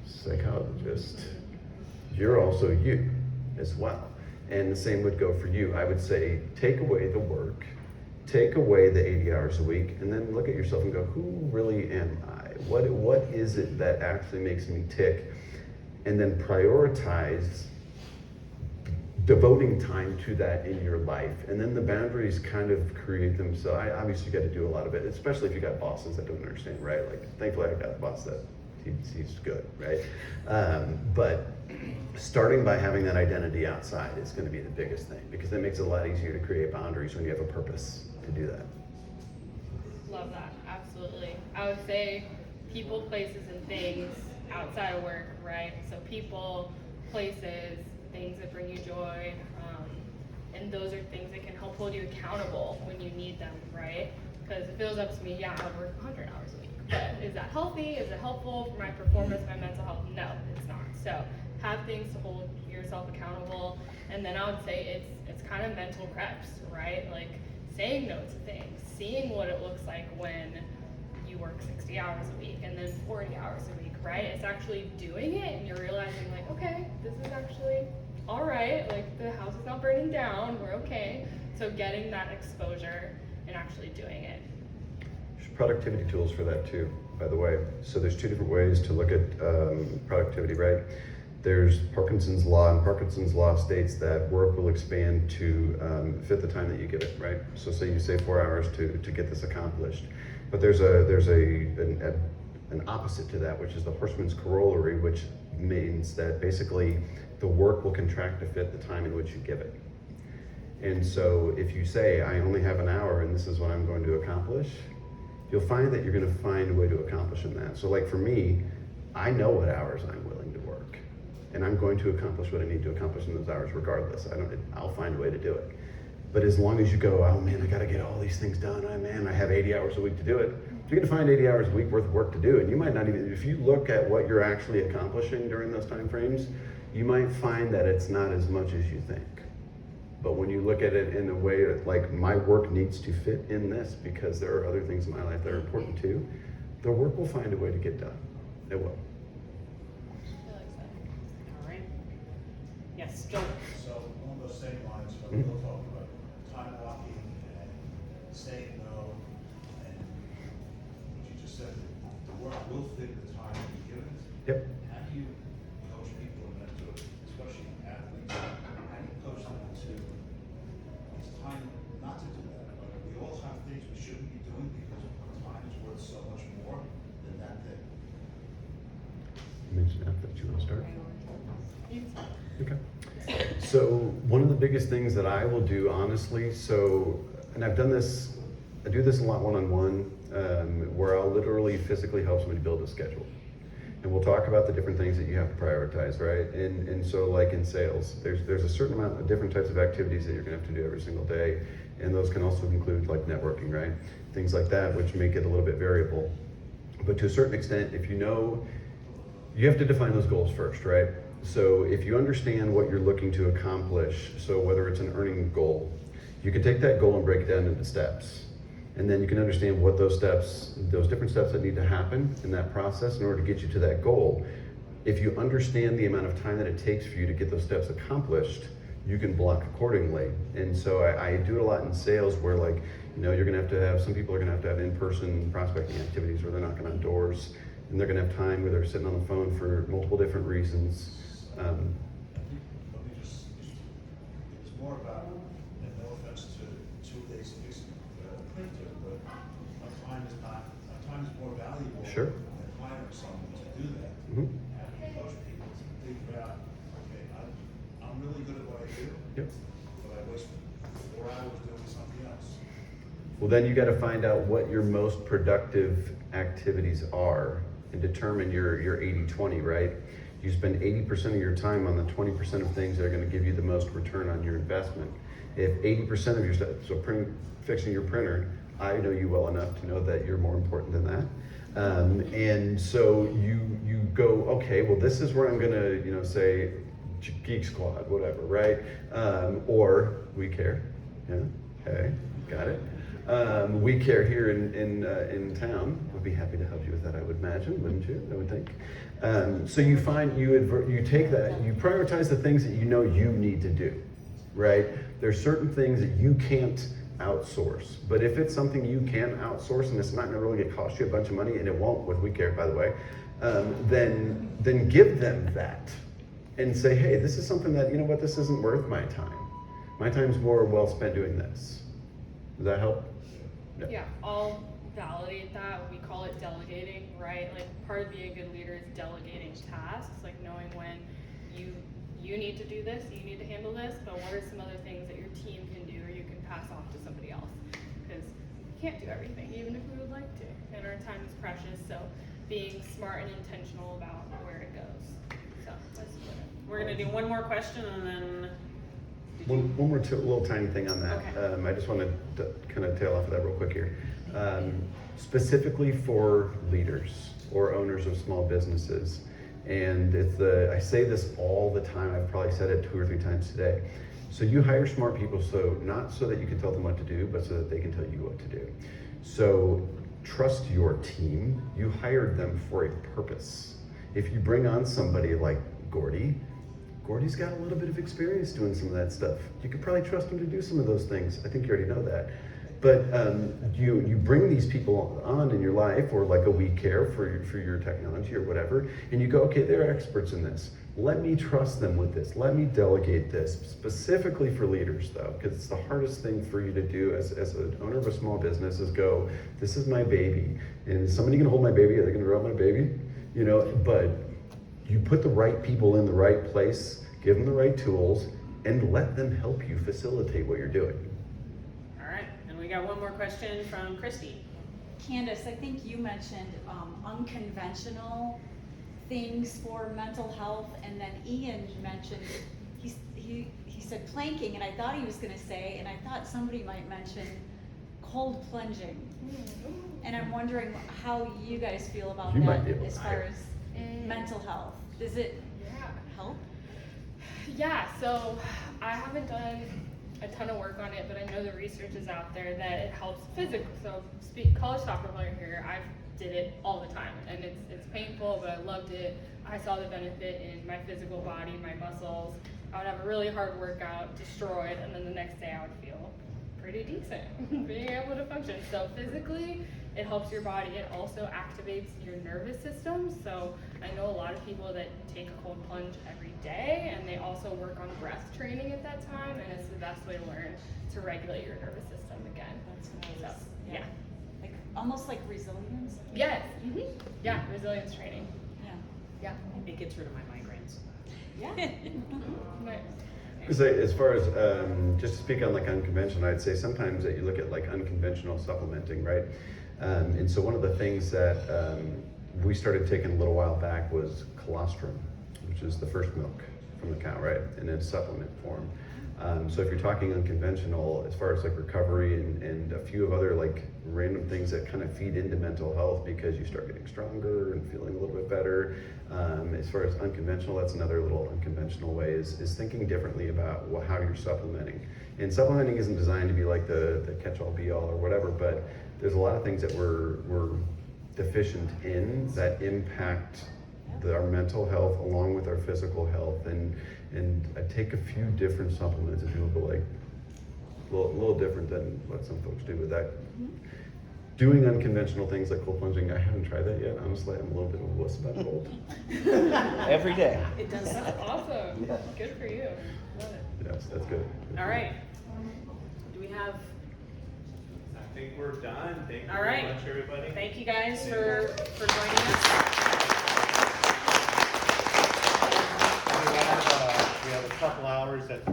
psychologist, you're also you as well. And the same would go for you. I would say take away the work, take away the 80 hours a week, and then look at yourself and go, who really am I? What is it that actually makes me tick? And then prioritize devoting time to that in your life. And then the boundaries kind of create themselves. I obviously got to do a lot of it, especially if you got bosses that don't understand, right? Like thankfully I got a boss that he's good, right? But starting by having that identity outside is going to be the biggest thing, because that makes it a lot easier to create boundaries when you have a purpose to do that. Love that, absolutely. I would say people, places, and things outside of work, right? So people, places, things that bring you joy, and those are things that can help hold you accountable when you need them, right? Because if it was up to me, yeah, I would work 100 hours a week. But is that healthy? Is it helpful for my performance, my mental health? No, it's not. So have things to hold yourself accountable. And then I would say it's kind of mental reps, right? Like saying no to things, seeing what it looks like when you work 60 hours a week and then 40 hours a week, right? It's actually doing it and you're realizing like, okay, this is actually all right. Like the house is not burning down, we're okay. So getting that exposure and actually doing it. There's productivity tools for that too, by the way. So there's two different ways to look at productivity, right? There's Parkinson's law, and Parkinson's law states that work will expand to fit the time that you give it, right? So say you say 4 hours to get this accomplished. But there's an opposite to that, which is the horseman's corollary, which means that basically the work will contract to fit the time in which you give it. And so if you say, I only have an hour and this is what I'm going to accomplish, you'll find that you're going to find a way to accomplish in that. So like for me, I know what hours I'm willing to work, and I'm going to accomplish what I need to accomplish in those hours regardless. I'll find a way to do it. But as long as you go, oh man, I gotta get all these things done, oh man, I have 80 hours a week to do it, you're gonna find 80 hours a week worth of work to do, and you might not even, if you look at what you're actually accomplishing during those time frames, you might find that it's not as much as you think. But when you look at it in a way that, like, my work needs to fit in this because there are other things in my life that are important too, the work will find a way to get done. It will. All right. Yes, Joe. So along those same lines, we'll talk about time blocking and saying no, and what you just said, the work will fit the time that you give it. Yep. How do you coach people in that, especially athletes, how do you coach them to, it's time not to do that, but we all have things we shouldn't be doing because time is worth so much more than that thing. You mentioned that you want to start. Okay. So one of the biggest things that I will do, honestly, and I've done this, I do this a lot one-on-one, where I'll literally physically help somebody build a schedule. And we'll talk about the different things that you have to prioritize, right? And so like in sales, there's a certain amount of different types of activities that you're gonna have to do every single day. And those can also include like networking, right? Things like that, which make it a little bit variable. But to a certain extent, if you know, you have to define those goals first, right? So if you understand what you're looking to accomplish, so whether it's an earning goal, you can take that goal and break it down into steps. And then you can understand what those steps, those different steps that need to happen in that process in order to get you to that goal. If you understand the amount of time that it takes for you to get those steps accomplished, you can block accordingly. And so I do it a lot in sales where, like, you know, you're gonna have to have, some people are gonna have to have in-person prospecting activities where they're knocking on doors, and they're gonna have time where they're sitting on the phone for multiple different reasons. Let me just, it's more about, and no offense to 2 days fixing the printer, but my time is more valuable Sure. than hiring someone to do that. Mhm. How do you coach people to think about, okay, I'm really good at what I do, Yep. but I waste 4 hours doing something else. Well, then you gotta find out what your most productive activities are and determine your 80-20, right? You spend 80% of your time on the 20% of things that are gonna give you the most return on your investment. If 80% of your stuff, so fixing your printer, I know you well enough to know that you're more important than that. And so you go, okay, well, this is where I'm gonna, you know, say Geek Squad, whatever, right? Or We Care, yeah, okay, got it. We Care here in town would be happy to help you with that, I would imagine, wouldn't you? I would think. So you find, you take that, you prioritize the things that you know you need to do, right? There's certain things that you can't outsource, but if it's something you can outsource and it's not gonna really cost you a bunch of money, and it won't with We Care, by the way, then give them that and say, hey, this is something that, you know what, this isn't worth my time. My time's more well spent doing this. Does that help? Yeah, I'll validate that. We call it delegating, right? Like, part of being a good leader is delegating tasks, like knowing when you need to do this, you need to handle this, but what are some other things that your team can do or you can pass off to somebody else? Because you can't do everything, even if we would like to, and our time is precious, so being smart and intentional about where it goes. So that's what We're gonna do one more question and then. One more little tiny thing on that. Okay. I just want to kind of tail off of that real quick here. Specifically for leaders or owners of small businesses, and I say this all the time, I've probably said it 2 or 3 times today. So you hire smart people, so not so that you can tell them what to do, but so that they can tell you what to do. So trust your team. You hired them for a purpose. If you bring on somebody like Gordy's got a little bit of experience doing some of that stuff. You could probably trust him to do some of those things. I think you already know that. But you bring these people on in your life, or like a We Care for your technology or whatever, and you go, okay, they're experts in this. Let me trust them with this. Let me delegate this, specifically for leaders though, because it's the hardest thing for you to do as an owner of a small business is go, this is my baby. And is somebody gonna hold my baby? Are they gonna drop my baby? You know, but you put the right people in the right place, give them the right tools, and let them help you facilitate what you're doing. All right, and we got one more question from Christy. Candice, I think you mentioned unconventional things for mental health, and then Ian mentioned, he said planking, and I thought he was gonna say, and I thought somebody might mention cold plunging. And I'm wondering how you guys feel about You might that be able as to far hire. as mental health. Does it help? Yeah, so I haven't done a ton of work on it, but I know the research is out there that it helps physically. So college soccer player here, I did it all the time, and it's painful, but I loved it. I saw the benefit in my physical body, my muscles. I would have a really hard workout, destroyed, and then the next day I would feel pretty decent, being able to function. So physically, it helps your body. It also activates your nervous system. So I know a lot of people that take a cold plunge every day, and they also work on breath training at that time, and it's the best way to learn to regulate your nervous system again. That's nice. So, yeah. Like, almost like resilience? Yes. Yeah, resilience training. Yeah. Yeah. It gets rid of my migraines. Yeah. Nice. Because as far as just to speak on like unconventional, I'd say sometimes that you look at like unconventional supplementing, right? And so one of the things that we started taking a little while back was colostrum, which is the first milk from the cow, right? And in supplement form. So if you're talking unconventional, as far as like recovery and a few of other like random things that kind of feed into mental health because you start getting stronger and feeling a little bit better. As far as unconventional, that's another little unconventional way is thinking differently about how you're supplementing. And supplementing isn't designed to be like the catch-all be-all or whatever, but there's a lot of things that we're deficient in that impact our mental health along with our physical health. And I take a few different supplements and people go like, a little different than what some folks do with that. Doing unconventional things like cold plunging, I haven't tried that yet. Honestly, I'm a little bit of a wuss about cold. Every day. It does. That's awesome. Yeah. Good for you. Love it. Yes, that's good. All right. Do we have? I think we're done. Thank you All very right. much, everybody. Thank you guys for joining us. We have a couple hours at